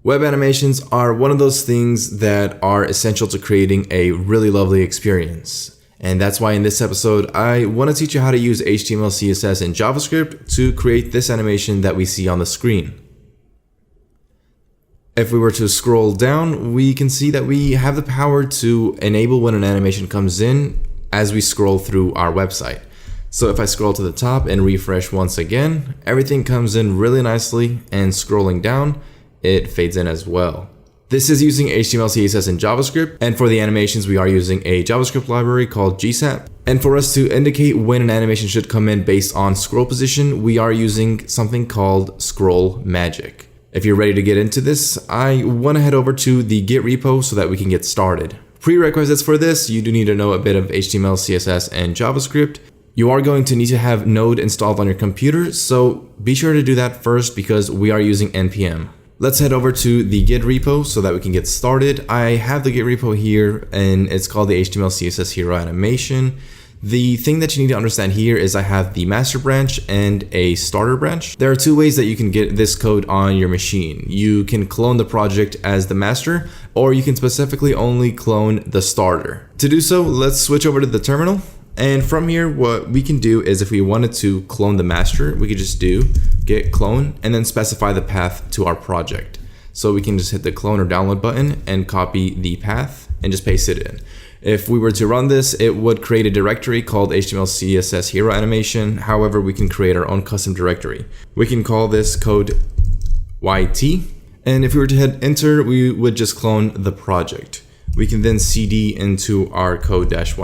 Web animations are one of those things that are essential to creating a really lovely experience. And that's why in this episode, I want to teach you how to use HTML, CSS, and JavaScript to create this animation that we see on the screen. If we were to scroll down, we can see that we have the power to enable when an animation comes in as we scroll through our website. So if I scroll to the top and refresh once again, everything comes in really nicely, and scrolling down, it fades in as well. This is using HTML, CSS, and JavaScript, and for the animations we are using a JavaScript library called GSAP. And for us to indicate when an animation should come in based on scroll position, we are using something called scroll magic. If you're ready to get into this, I want to head over to the Git repo so that we can get started. Prerequisites for this: you do need to know a bit of HTML, CSS, and JavaScript. You are going to need to have Node installed on your computer, so be sure to do that first because we are using npm. Let's head over to the Git repo so that we can get started. I have the Git repo here, and it's called the HTML CSS hero animation. The thing that you need to understand here is I have the master branch and a starter branch. There are two ways that you can get this code on your machine. You can clone the project as the master, or you can specifically only clone the starter. To do so, let's switch over to the terminal. And from here, what we can do is if we wanted to clone the master, we could just do git clone and then specify the path to our project. So we can just hit the clone or download button and copy the path and just paste it in. If we were to run this, it would create a directory called HTML CSS hero animation. However, we can create our own custom directory. We can call this code YT. And if we were to hit enter, we would just clone the project. We can then cd into our code-yt.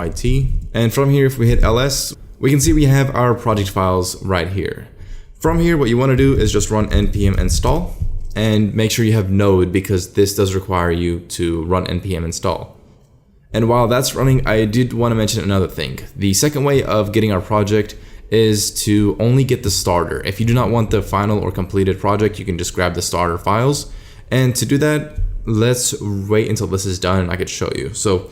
And from here, if we hit ls, we can see we have our project files right here. From here, what you want to do is just run npm install and make sure you have Node because this does require you to run npm install. And while that's running, I did want to mention another thing. The second way of getting our project is to only get the starter. If you do not want the final or completed project, you can just grab the starter files. And to do that, let's wait until this is done and I could show you. So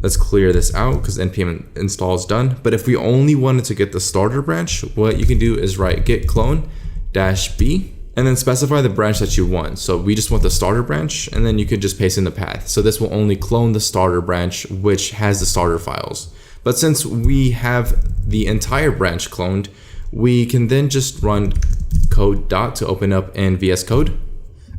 let's clear this out because npm install is done. But if we only wanted to get the starter branch, what you can do is write git clone -b and then specify the branch that you want. So we just want the starter branch, and then you could just paste in the path. So this will only clone the starter branch, which has the starter files. But since we have the entire branch cloned, we can then just run code dot to open up in VS Code.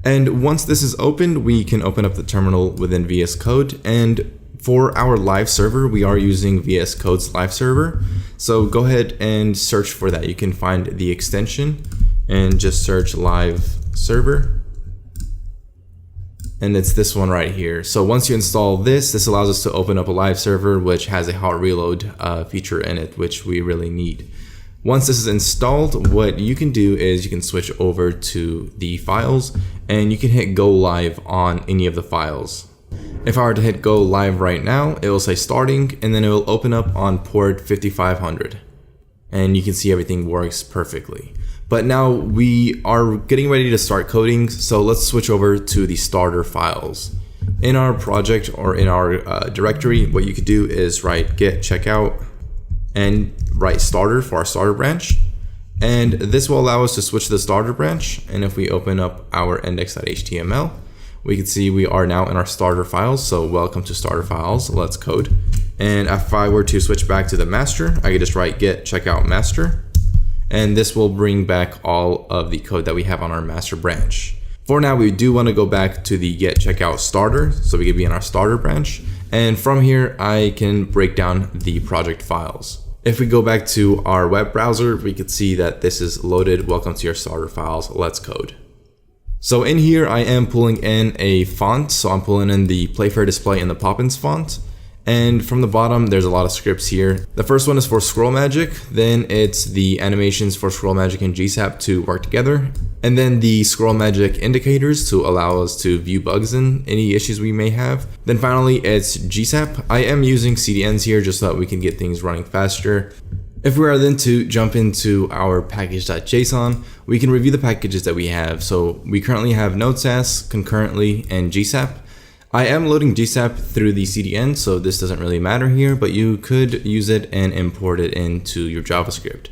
And once this is opened, we can open up the terminal within VS Code. And for our live server, we are using VS Code's live server. So go ahead and search for that. You can find the extension and just search live server. And it's this one right here. So once you install this allows us to open up a live server, which has a hot reload feature in it, which we really need. Once this is installed, what you can do is you can switch over to the files and you can hit go live on any of the files. If I were to hit go live right now, it will say starting and then it will open up on port 5500. And you can see everything works perfectly. But now we are getting ready to start coding, so let's switch over to the starter files. In our project or in our directory, what you could do is write git checkout and write starter for our starter branch. And this will allow us to switch to the starter branch. And if we open up our index.html, we can see we are now in our starter files. So welcome to starter files, let's code. And if I were to switch back to the master, I could just write git checkout master. And this will bring back all of the code that we have on our master branch. For now, we do want to go back to the get checkout starter, so we could be in our starter branch. And from here, I can break down the project files. If we go back to our web browser, we could see that this is loaded. Welcome to your starter files, let's code. So in here, I am pulling in a font. So I'm pulling in the Playfair Display and the Poppins font. And from the bottom, there's a lot of scripts here. The first one is for scroll magic. Then it's the animations for scroll magic and GSAP to work together. And then the scroll magic indicators to allow us to view bugs and any issues we may have. Then finally, it's GSAP. I am using CDNs here just so that we can get things running faster. If we are then to jump into our package.json, we can review the packages that we have. So we currently have Node.js, concurrently, and GSAP. I am loading GSAP through the CDN, so this doesn't really matter here, but you could use it and import it into your JavaScript.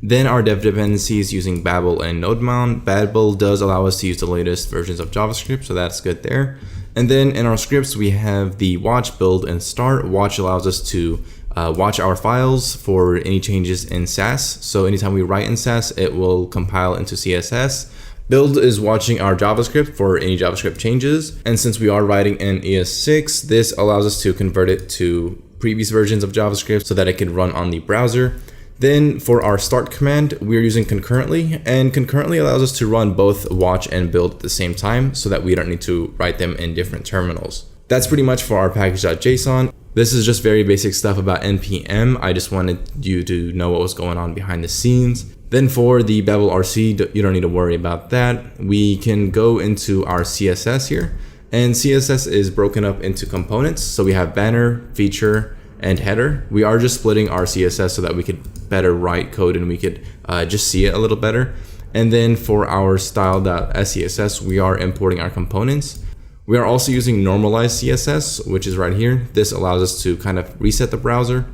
Then our dev dependencies using Babel and node.js. Babel does allow us to use the latest versions of JavaScript, so that's good there. And then in our scripts, we have the watch, build, and start. Watch allows us to watch our files for any changes in Sass. So anytime we write in Sass, it will compile into CSS. Build is watching our JavaScript for any JavaScript changes. And since we are writing in ES6, this allows us to convert it to previous versions of JavaScript so that it can run on the browser. Then for our start command, we're using concurrently, and concurrently allows us to run both watch and build at the same time so that we don't need to write them in different terminals. That's pretty much for our package.json. This is just very basic stuff about npm. I just wanted you to know what was going on behind the scenes. Then for the Babel RC, you don't need to worry about that. We can go into our CSS here, and CSS is broken up into components. So we have banner, feature, and header. We are just splitting our CSS so that we could better write code and we could just see it a little better. And then for our style.scss, we are importing our components. We are also using normalized CSS, which is right here. This allows us to kind of reset the browser.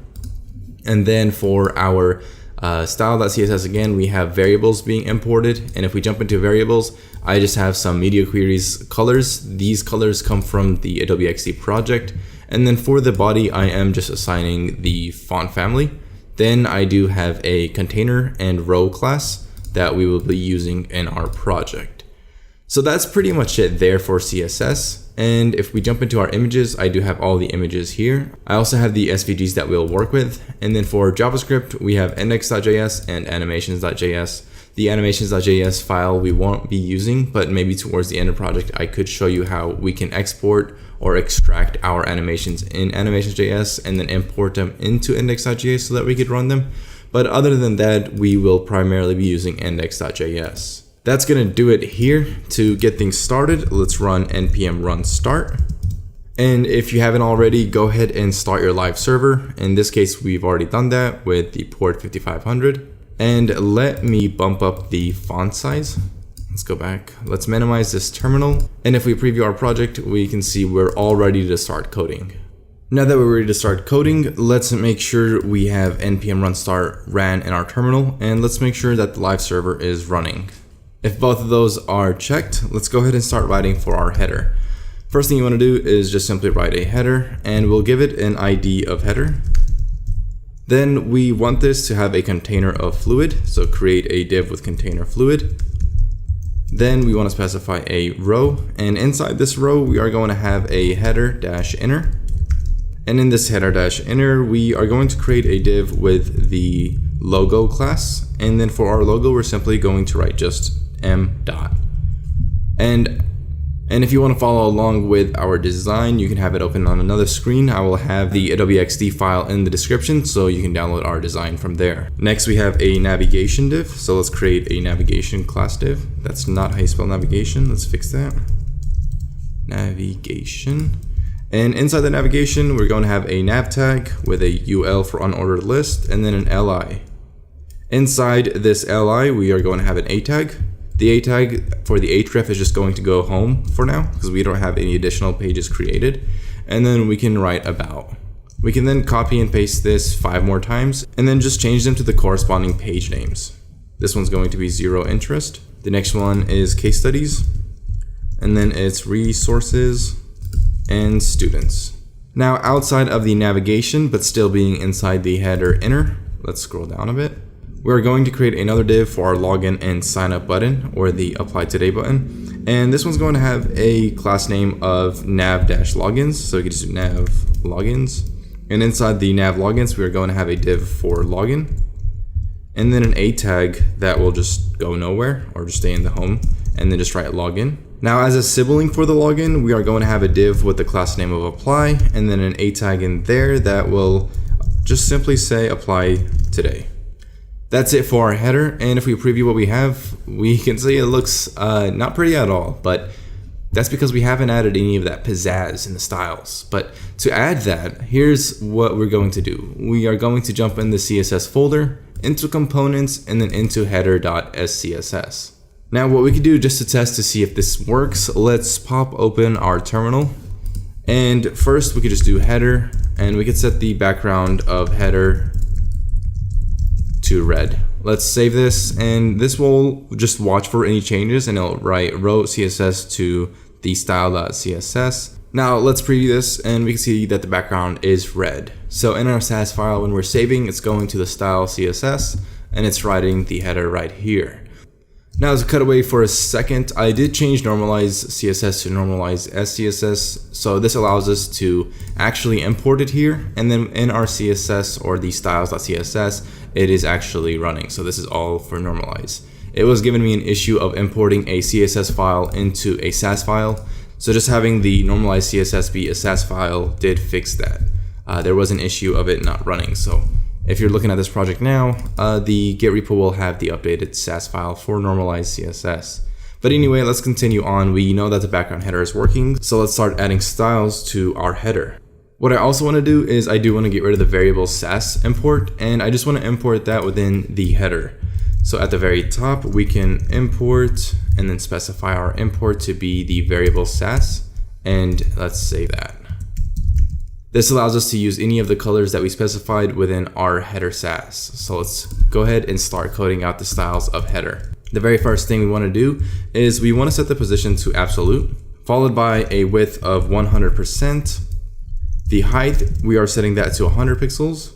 And then for our style.css, again, we have variables being imported. And if we jump into variables, I just have some media queries colors. These colors come from the Adobe XD project. And then for the body, I am just assigning the font family. Then I do have a container and row class that we will be using in our project. So that's pretty much it there for CSS. And if we jump into our images, I do have all the images here. I also have the SVGs that we'll work with. And then for JavaScript, we have index.js and animations.js. The animations.js file we won't be using, but maybe towards the end of the project, I could show you how we can export or extract our animations in animations.js and then import them into index.js so that we could run them. But other than that, we will primarily be using index.js. That's gonna do it here. To get things started, let's run npm run start. And if you haven't already, go ahead and start your live server. In this case, we've already done that with the port 5500. And let me bump up the font size. Let's go back. Let's minimize this terminal. And if we preview our project, we can see we're all ready to start coding. Now that we're ready to start coding, let's make sure we have npm run start ran in our terminal, and let's make sure that the live server is running. If both of those are checked, let's go ahead and start writing for our header. First thing you want to do is just simply write a header, and we'll give it an ID of header. Then we want this to have a container of fluid, so create a div with container fluid. Then we want to specify a row, and inside this row we are going to have a header-inner. And in this header-inner, we are going to create a div with the logo class. And then for our logo, we're simply going to write just m dot. And if you want to follow along with our design, you can have it open on another screen. I will have the Adobe XD file in the description so you can download our design from there. Next, we have a navigation div. So let's create a navigation class div. That's not how you spell navigation. Let's fix that. Navigation. And inside the navigation, we're going to have a nav tag with a UL for unordered list and then an LI. Inside this LI, we are going to have an A tag. The A tag for the href is just going to go home for now because we don't have any additional pages created. And then we can write about. We can then copy and paste this 5 more times and then just change them to the corresponding page names. This one's going to be 0 interest. The next one is case studies. And then it's resources and students. Now outside of the navigation, but still being inside the header inner, let's scroll down a bit. We're going to create another div for our login and sign up button, or the apply today button. And this one's going to have a class name of nav-logins. So we can just do nav logins. And inside the nav logins, we are going to have a div for login. And then an A tag that will just go nowhere or just stay in the home, and then just write login. Now as a sibling for the login, we are going to have a div with the class name of apply, and then an A tag in there that will just simply say apply today. That's it for our header, and if we preview what we have, we can see it looks not pretty at all, but that's because we haven't added any of that pizzazz in the styles. But to add that, here's what we're going to do. We are going to jump in the CSS folder, into components, and then into header.scss. Now what we can do just to test to see if this works, let's pop open our terminal. And first we could just do header, and we could set the background of header to red. Let's save this, and this will just watch for any changes, and it'll write row CSS to the style.css. Now let's preview this, and we can see that the background is red. So in our Sass file, when we're saving, it's going to the style CSS, and it's writing the header right here. Now as a cutaway for a second, I did change normalize CSS to normalize SCSS. So this allows us to actually import it here, and then in our CSS or the styles.css, it is actually running. So this is all for normalize. It was giving me an issue of importing a CSS file into a Sass file. So just having the normalized CSS be a Sass file did fix that. There was an issue of it not running. So if you're looking at this project now, the Git repo will have the updated Sass file for normalized CSS. But anyway, let's continue on. We know that the background header is working, so let's start adding styles to our header. What I also want to do is I do want to get rid of the variable Sass import, and I just want to import that within the header. So at the very top, we can import and then specify our import to be the variable Sass, and let's save that. This allows us to use any of the colors that we specified within our header Sass. So let's go ahead and start coding out the styles of header. The very first thing we want to do is we want to set the position to absolute, followed by a width of 100%. The height, we are setting that to 100 pixels.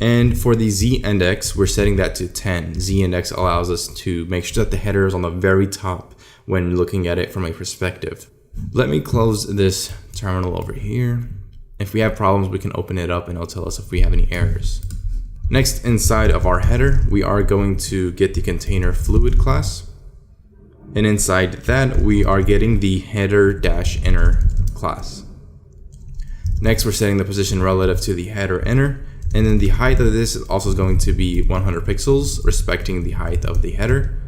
And for the Z index, we're setting that to 10. Z index allows us to make sure that the header is on the very top when looking at it from a perspective. Let me close this terminal over here. If we have problems, we can open it up and it'll tell us if we have any errors. Next, inside of our header, we are going to get the container fluid class. And inside that, we are getting the header-inner class. Next, we're setting the position relative to the header inner. And then the height of this also is going to be 100 pixels, respecting the height of the header.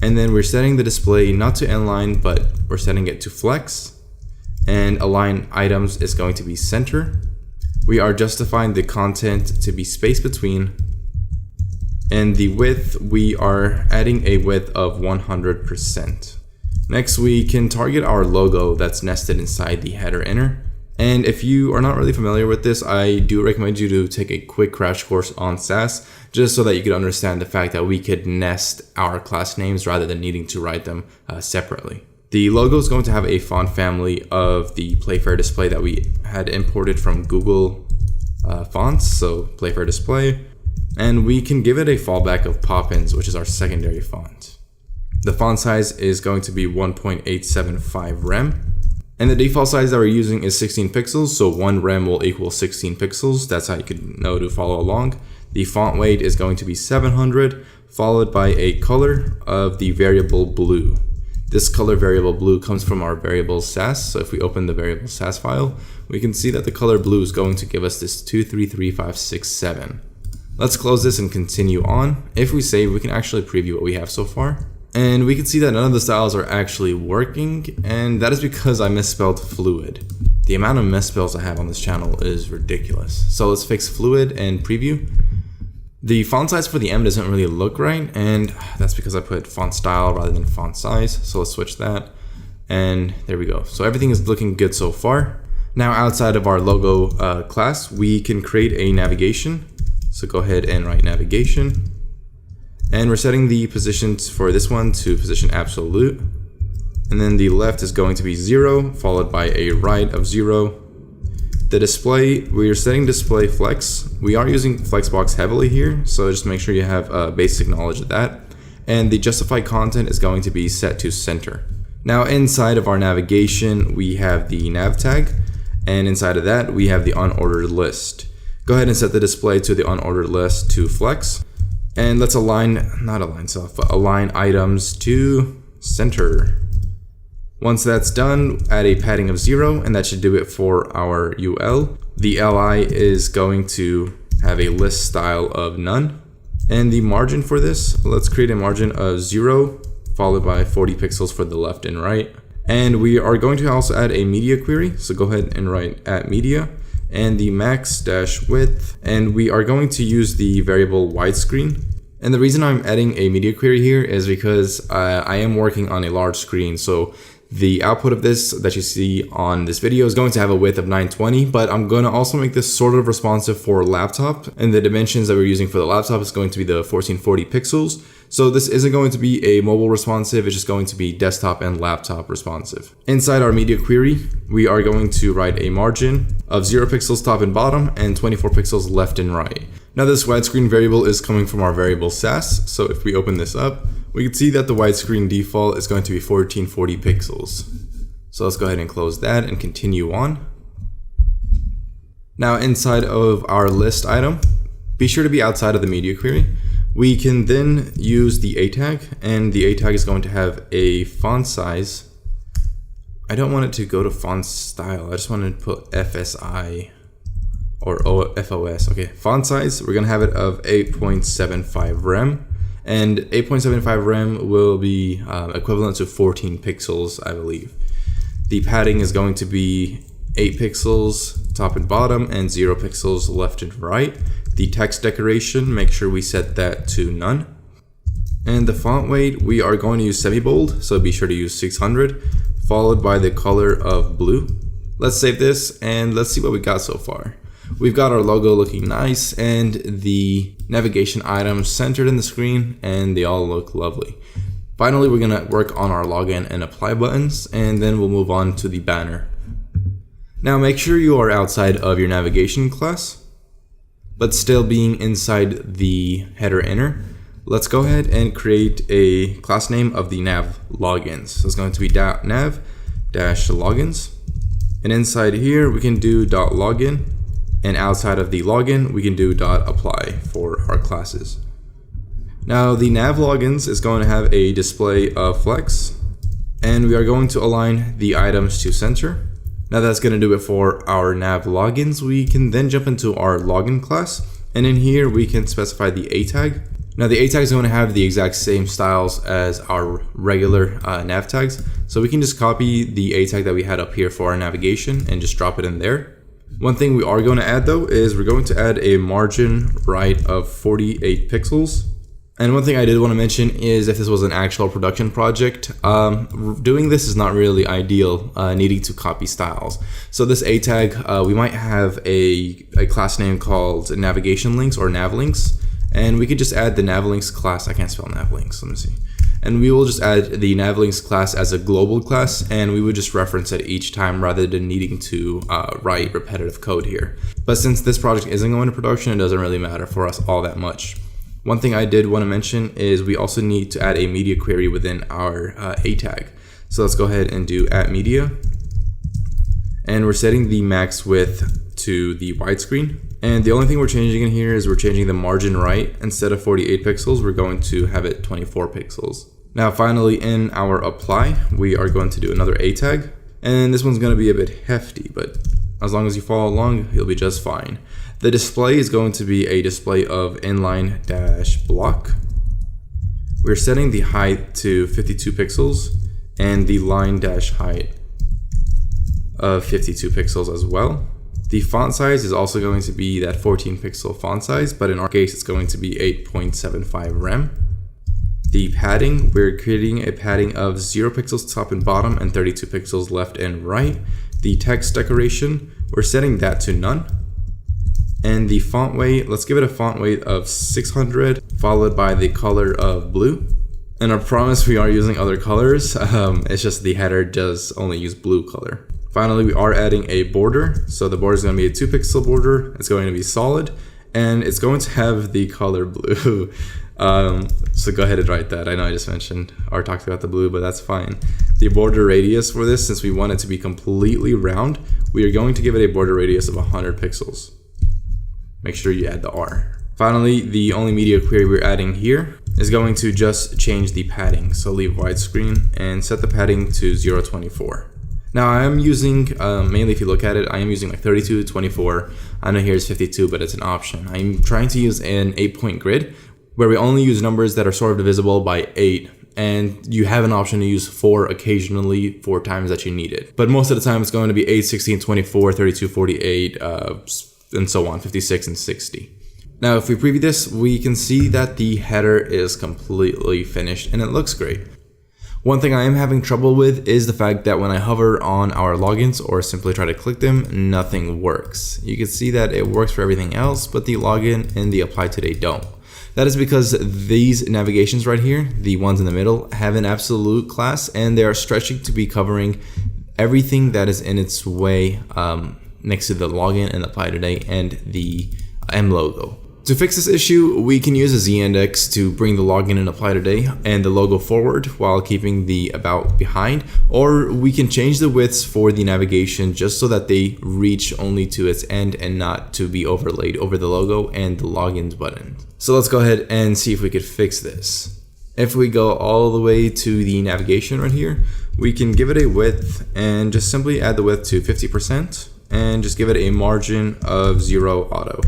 And then we're setting the display not to inline, but we're setting it to flex. And align items is going to be center. We are justifying the content to be space between. And the width, we are adding a width of 100%. Next, we can target our logo that's nested inside the header inner. And if you are not really familiar with this, I do recommend you to take a quick crash course on Sass, just so that you could understand the fact that we could nest our class names rather than needing to write them separately. The logo is going to have a font family of the Playfair display that we had imported from Google fonts, so Playfair display. And we can give it a fallback of Poppins, which is our secondary font. The font size is going to be 1.875 rem. And the default size that we're using is 16 pixels, so 1 rem will equal 16 pixels. That's how you can know to follow along. The font weight is going to be 700, followed by a color of the variable blue. This color variable blue comes from our variable Sass. So if we open the variable Sass file, we can see that the color blue is going to give us this 233567. Let's close this and continue on. If we save, we can actually preview what we have so far. And we can see that none of the styles are actually working, and that is because I misspelled fluid. The amount of misspells I have on this channel is ridiculous. So let's fix fluid and preview. The font size for the M doesn't really look right, and that's because I put font style rather than font size. So let's switch that, and there we go. So everything is looking good so far. Now outside of our logo class, we can create a navigation. So go ahead and write navigation. And we're setting the positions for this one to position absolute. And then the left is going to be 0, followed by a right of 0. The display, we are setting display flex. We are using flexbox heavily here, so just make sure you have basic knowledge of that. And the justify content is going to be set to center. Now inside of our navigation, we have the nav tag. And inside of that, we have the unordered list. Go ahead and set the display to the unordered list to flex. And let's align items to center. Once that's done, add a padding of 0, and that should do it for our UL. The LI is going to have a list style of none. And the margin for this, let's create a margin of 0, followed by 40 pixels for the left and right. And we are going to also add a media query. So go ahead and write @media. And the max dash width, and we are going to use the variable widescreen. And the reason I'm adding a media query here is because I am working on a large screen, so The output of this that you see on this video is going to have a width of 920, but I'm going to also make this sort of responsive for laptop, and the dimensions that we're using for the laptop is going to be the 1440 pixels. So this isn't going to be a mobile responsive, it's just going to be desktop and laptop responsive. Inside our media query, we are going to write a margin of 0 pixels top and bottom and 24 pixels left and right. Now this widescreen variable is coming from our variable sass, so if we open this up, we can see that the widescreen default is going to be 1440 pixels. So let's go ahead and close that and continue on. Now inside of our list item, be sure to be outside of the media query. We can then use the A tag, and the A tag is going to have a font size. I don't want it to go to font style, I just want to put FSI or FOS. Okay, font size, we're going to have it of 8.75 rem. And 8.75 rem will be equivalent to 14 pixels, I believe. The padding is going to be 8 pixels top and bottom and 0 pixels left and right. The text decoration, make sure we set that to none. And the font weight, we are going to use semi-bold, so be sure to use 600, followed by the color of blue. Let's save this and let's see what we got so far. We've got our logo looking nice and the navigation items centered in the screen, and they all look lovely. Finally, we're going to work on our login and apply buttons, and then we'll move on to the banner. Now make sure you are outside of your navigation class, but still being inside the header inner. Let's go ahead and create a class name of the nav logins. So it's going to be nav-logins, and inside here we can do .login. And outside of the login, we can do .apply for our classes. Now the nav logins is going to have a display of flex, and we are going to align the items to center. Now that's going to do it for our nav logins. We can then jump into our login class, and in here we can specify the A tag. Now the A tag is going to have the exact same styles as our regular nav tags, so we can just copy the A tag that we had up here for our navigation and just drop it in there. One thing we are going to add though is we're going to add a margin right of 48 pixels. And one thing I did want to mention is if this was an actual production project, doing this is not really ideal, needing to copy styles. So this A tag, we might have a class name called navigation links or nav links, and we could just add the nav links class. I can't spell nav links, let me see. And we will just add the navlinks class as a global class, and we would just reference it each time rather than needing to write repetitive code here. But since this project isn't going to production, it doesn't really matter for us all that much. One thing I did want to mention is we also need to add a media query within our A tag. So let's go ahead and do @media. And we're setting the max width to the widescreen. And the only thing we're changing in here is we're changing the margin right. Instead of 48 pixels, we're going to have it 24 pixels. Now finally in our apply, we are going to do another A tag. And this one's going to be a bit hefty, but as long as you follow along, you'll be just fine. The display is going to be a display of inline-block. We're setting the height to 52 pixels and the line-height of 52 pixels as well. The font size is also going to be that 14 pixel font size, but in our case, it's going to be 8.75 rem. The padding, we're creating a padding of 0 pixels top and bottom and 32 pixels left and right. The text decoration, we're setting that to none. And the font weight, let's give it a font weight of 600, followed by the color of blue. And I promise we are using other colors, it's just the header does only use blue color. Finally, we are adding a border. So the border is going to be a 2 pixel border. It's going to be solid, and it's going to have the color blue. So go ahead and write that. I know I just mentioned or talked about the blue, but that's fine. The border radius for this, since we want it to be completely round, we are going to give it a border radius of 100 pixels. Make sure you add the R. Finally, the only media query we're adding here is going to just change the padding. So leave widescreen and set the padding to 0.24. Now I am using, mainly if you look at it, I am using like 32, 24. I know here's 52, but it's an option. I'm trying to use an 8-point grid where we only use numbers that are sort of divisible by 8. And you have an option to use 4 occasionally, 4 times that you need it. But most of the time it's going to be 8, 16, 24, 32, 48, and so on, 56 and 60. Now if we preview this, we can see that the header is completely finished and it looks great. One thing I am having trouble with is the fact that when I hover on our logins or simply try to click them, nothing works. You can see that it works for everything else, but the login and the apply today don't. That is because these navigations right here, the ones in the middle, have an absolute class and they are stretching to be covering everything that is in its way next to the login and apply today and the M logo. To fix this issue, we can use a z-index to bring the login and apply today and the logo forward while keeping the about behind, or we can change the widths for the navigation just so that they reach only to its end and not to be overlaid over the logo and the logins button. So let's go ahead and see if we could fix this. If we go all the way to the navigation right here, we can give it a width and just simply add the width to 50% and just give it a margin of 0 auto.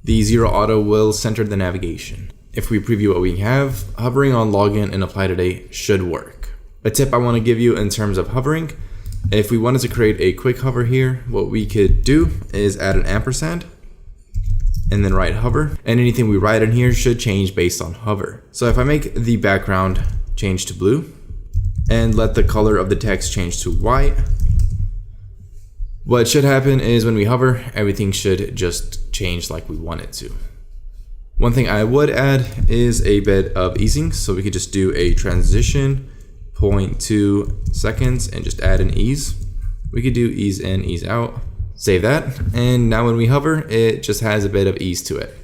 The 0 auto will center the navigation. If we preview what we have, hovering on login and apply today should work. A tip I want to give you in terms of hovering, if we wanted to create a quick hover here, what we could do is add an ampersand and then write hover, and anything we write in here should change based on hover. So if I make the background change to blue and let the color of the text change to white, what should happen is when we hover, everything should just change like we want it to. One thing I would add is a bit of easing, so we could just do a transition 0.2 seconds and just add an ease. We could do ease in, ease out, save that, and now when we hover, it just has a bit of ease to it.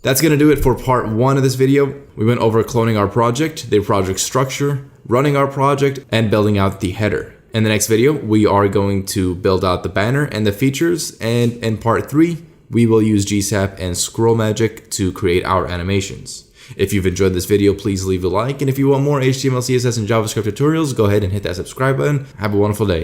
That's gonna do it for part 1 of this video. We went over cloning our project, the project structure, running our project, and building out the header. In the next video, we are going to build out the banner and the features, and in part 3, we will use GSAP and Scroll Magic to create our animations. If you've enjoyed this video, please leave a like, and if you want more HTML, CSS, and JavaScript tutorials, go ahead and hit that subscribe button. Have a wonderful day.